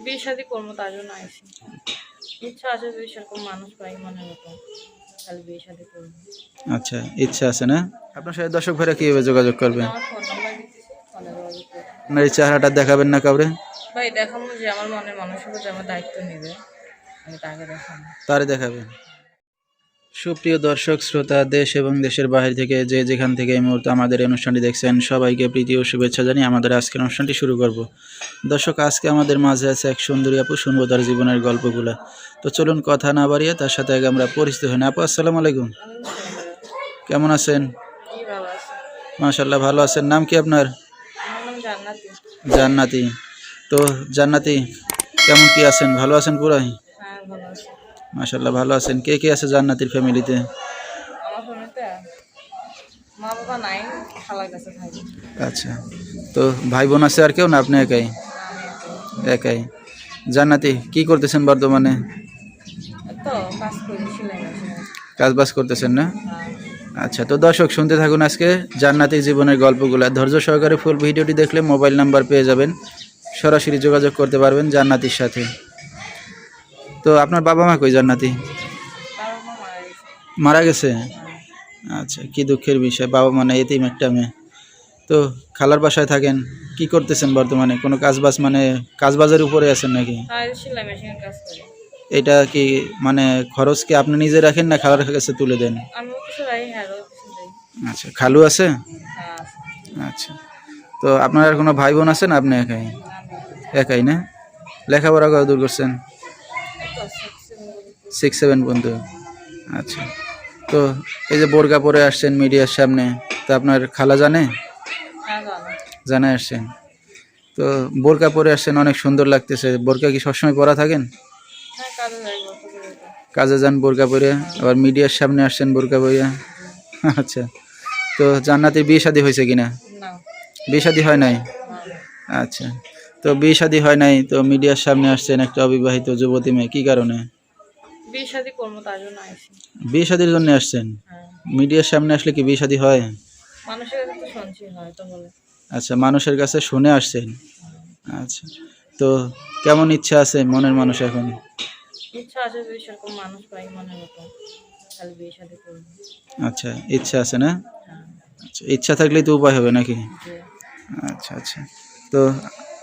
বিয়ে শাদী করবো তার জন্য আইসি। ইচ্ছা আছে যদি সেরকম মানুষ পাই মনের মতো তাহলে বিয়ে শাদী করবো। আচ্ছা, ইচ্ছা আছে না? আপনার সাথে দর্শক ভাইরা কিভাবে যোগাযোগ করবে? আমার ফোন নাম্বার দিতেছি, ফোনে যোগাযোগ করবো। আপনার এই চেহারাটা দেখাবেন না কাউরে? ভাই দেখাবো যে আমার মনের মানুষের উপর যে আমার দায়িত্ব নেবে, আমি তাকে দেখাবো। তারে দেখাবেন। সুপ্রিয় দর্শক শ্রোতা, দেশ এবং দেশের বাইরে থেকে যে যেখান থেকে এই মুহূর্তে আমাদের এই অনুষ্ঠানটি দেখছেন, সবাইকে প্রীতি ও শুভেচ্ছা জানিয়ে আমাদের আজকের অনুষ্ঠানটি শুরু করব। দর্শক, আজকে আমাদের মাঝে আছে এক সুন্দরী আপু, শুনবো তার জীবনের গল্পগুলো। তো চলুন কথা না বাড়িয়ে তার সাথে আগে আমরা পরিচিত হই। আপু, আসসালামু আলাইকুম, কেমন আছেন? কি ভালো আছে? মাশাআল্লাহ, ভালো আছেন। নাম কি আপনার? আমার নাম জান্নাতি। জান্নাতি। তো জান্নাতি, কেমন কি আছেন? ভালো আছেন পুরাই? হ্যাঁ ভালো আছে। মাশাআল্লাহ, ভালো আছেন। কে কে আছে জান্নাতির ফ্যামিলিতে? আমার ফ্যামিলিতে মা বাবা নাই, খালার কাছে থাকি। আচ্ছা, তো ভাই বোন আছে আর কেউ না? আপনি একাই? আমি একাই। একাই। জান্নাতি, কি করতেছেন বর্তমানে? তো কাজ করি, সেলাই মেশিনে। কাজ বাজ করতেছেন না? হ্যাঁ। আচ্ছা, তো দর্শক শুনতে থাকুন আজকে জান্নাতির জীবনের গল্পগুলো। ধৈর্য সহকারে ফুল ভিডিওটি দেখলে মোবাইল নাম্বার পেয়ে যাবেন, সরাসরি যোগাযোগ করতে পারবেন জান্নাতির সাথে। তো আপনার বাবা মা কই জান্নাতি? বাবা মা মারা গেছে। মারা গেছে? হ্যাঁ। আচ্ছা, কি দুঃখের বিষয়, বাবা মা নাই, এতিম একটা মেয়ে। তো খালার বাসায় থাকেন, কি করতেছেন বর্তমানে? কোনো কাজ বাজ, মানে কাজ বাজের উপরে আছেন নাকি? আর সেলাই মেশিনের কাজ করি। এটা কি মানে খরচ কি আপনি নিজে রাখেন না খালার কাছে তুলে দেন? আমিও কিছু রাই, হ্যাঁ কিছু দেই। আচ্ছা, খালু আছে? হ্যাঁ আছে। আচ্ছা, তো আপনার আর কোনো ভাই বোন আছে না? আপনি একাই? না, একাই না? লেখাপড়া কত দূর করছেন? এই তো 6-7 6-7 পর্যন্ত। আচ্ছা, তো এই যে বোরকা পরে আসছেন মিডিয়ার সামনে, তো আপনার খালা জানে? হ্যাঁ জানো। জানায় আসছেন। তো বোরকা পরে আসছেন, অনেক সুন্দর লাগতেছে। বোরকা কি সবসময় পরা থাকেন? হ্যাঁ কাজে যাই, বলতে পারি তো। কাজে যান বোরকা পরে, আবার মিডিয়ার সামনে আসছেন বোরকা পরে? আচ্ছা, তো জান্নাতের বিয়ে শাদী হয়েছে কিনা? না। বিয়ে শাদী হয় নাই? না। আচ্ছা, তো বিয়ে শাদী হয় নাই, তো মিডিয়ার সামনে আসছেন একটা অবিবাহিত যুবতী মেয়ে, কি কারণে? বিয়ে শাদী করবো তার জন্য আইসি। বিয়ে শাদীর জন্য আসছেন? হ্যাঁ। মিডিয়ার সামনে আসলে কি বিয়ে শাদী হয়? মানুষের কাছে তো শুনছি হয় তো বলে। আচ্ছা, মানুষের কাছে শুনে আসছেন। আচ্ছা, তো কেমন ইচ্ছা আছে মনের মানুষ এখন? ইচ্ছা আছে যদি সেরকম মানুষ পাই মনের মতো তাহলে বিয়ে শাদী করবো। আচ্ছা, ইচ্ছা আছে না? হ্যাঁ। আচ্ছা, ইচ্ছা থাকলেই তো উপায় হবে নাকি? জি। আচ্ছা আচ্ছা, তো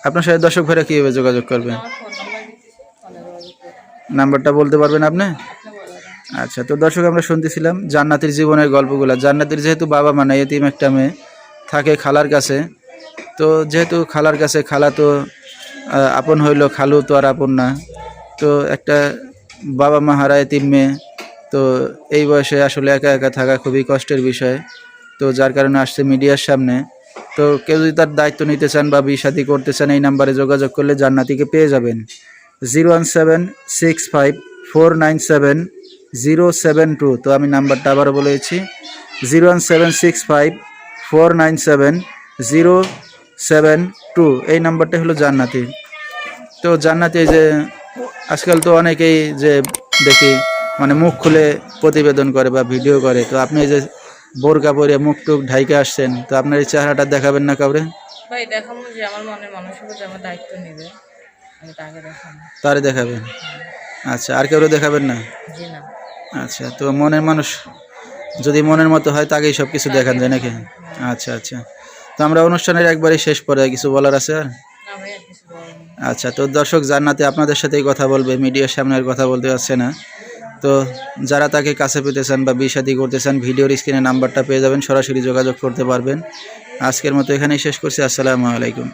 আপনার সাথে দর্শক ভাইরা কীভাবে যোগাযোগ করবে? আমার ফোন নাম্বার দিতেছি, ফোনে যোগাযোগ করবো। নাম্বারটা বলতে পারবেন আপনি? আপনি বলে দেন। আচ্ছা, তো দর্শক আমরা শুনতেছিলাম জান্নাতের জীবনের গল্পগুলো। জান্নাতের যেহেতু বাবা মা নাই, এতিম একটা মেয়ে, থাকে খালার কাছে। তো যেহেতু খালার কাছে, খালা তো আপন হইলো, খালু তো আর আপন না। তো একটা বাবা মা হারা এতিম মেয়ে, তো এই বয়সে আসলে একা একা থাকা খুবই কষ্টের বিষয়। তো যার কারণে আসছে মিডিয়ার সামনে। তো কেউ যদি তার দায়িত্ব নিতে চান বা বিয়ে শাদী করতে চান, এই নাম্বারে যোগাযোগ করলে জান্নাতিকে পেয়ে যাবেন। 01765497072। তো আমি নাম্বারটা আবারও বলেছি, 01765497072। এই নাম্বারটা হলো জান্নাতি। তো জান্নাতি যে আজকাল তো অনেকেই যে দেখি মানে মুখ খুলে প্রতিবেদন করে বা ভিডিও করে, তো আপনি এই যে বোরকা পরে মুখ টুক ঢাইকে আসছেন, তো আপনার এই চেহারাটা দেখাবেন না কাউরে? ভাই দেখাবো যে আমার মনের মানুষের উপর যে আমার দায়িত্ব নেবে, আমি তাকে দেখাবো। তারে দেখাবেন? আচ্ছা, আর কেউ দেখাবেন না? জি না। আচ্ছা, তো মনের মানুষ যদি মনের মতো হয় তাকেই সব কিছু দেখান যায় নাকি? আচ্ছা আচ্ছা, তো আমরা অনুষ্ঠানের একবারই শেষ পর্যায়ে কিছু বলার আছে আর? না ভাই আর কিছু বলবো না। আচ্ছা, তো দর্শক জান্নাতি আপনাদের সাথেই কথা বলবে, মিডিয়ার সামনে আর কথা বলতে পারছে না। তো যারা তাকে কাছে পেতে চান বা বিয়ে শাদী করতে চান, ভিডিওর স্ক্রিনে নাম্বারটা পেয়ে যাবেন, সরাসরি যোগাযোগ করতে পারবেন। আজকের মতো এখানেই শেষ করছি। আসসালামু আলাইকুম।